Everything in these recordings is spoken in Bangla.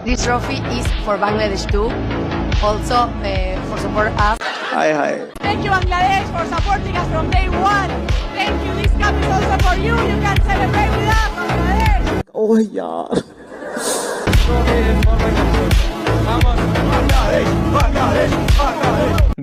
This trophy is for Bangladesh too. Also for support us. Hi, hi. Thank you, Bangladesh, for supporting us from day one. Thank you. This cup is also for you. You can celebrate with us, Bangladesh. Oh, yaar.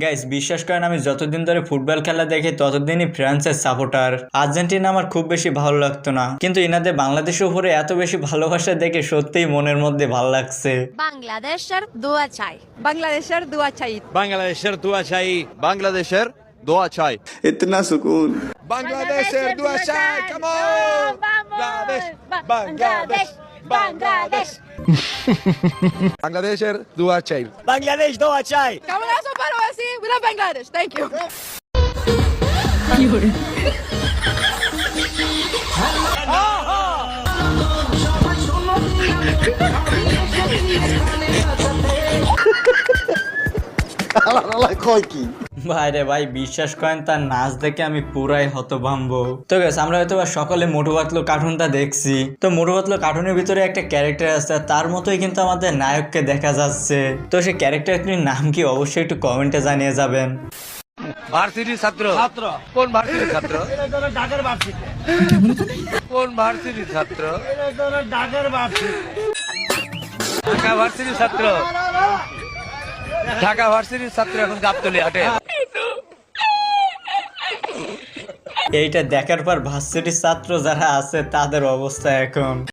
Guys বিশ্বাস করেন আমি যতদিন ধরে ফুটবল খেলা দেখি ততদিনই ফ্রান্সের সাপোর্টার। আর্জেন্টিনা আমার খুব বেশি ভালো লাগতো না, কিন্তু ইনাদের বাংলাদেশের উপরে এত বেশি ভালোবাসা দেখে সত্যিই মনের মধ্যে ভালো লাগছে। বাংলাদেশের দোয়া চাই। Bangladesher dua chai. বাংলাদেশের দোয়া চাই। বাংলাদেশের দোয়া চাই। इतना सुकून। বাংলাদেশের দোয়া চাই। Come on! Bangladesh! Bangladesh! Bangladesh! বাংলাদেশের দোয়া চাই। বাংলাদেশ দোয়া চাই। Camarazo para así. We love Bangladesh. Thank you. ভাইরে ভাই বিশ্বাস করেন তার নাচ দেখে আমি পুরাই হতভম্ব। তো গাইস আমরা হয়তো সকলে মোটু পাতলু কার্টুনটা দেখছি, তো মোটু পাতলু কার্টুনের ভিতরে একটা ক্যারেক্টার আছে, তার মতোই কিন্তু আমাদের নায়ককে দেখা যাচ্ছে। তো সেই ক্যারেক্টারটির নাম কি অবশ্যই একটু কমেন্টে জানিয়ে যাবেন। ভার্সিটির ছাত্র। কোন ভার্সিটির ছাত্র? ঢাকার ভার্সিটি। কোন ভার্সিটির ছাত্র? ঢাকার ভার্সিটি। ঢাকা ভার্সিটির ছাত্র। ঢাকা ভার্সিটির ছাত্র এখন গাবতলী হাটে। এইটা দেখার পর ভার্সিটির ছাত্র যারা আছে তাদের অবস্থা এখন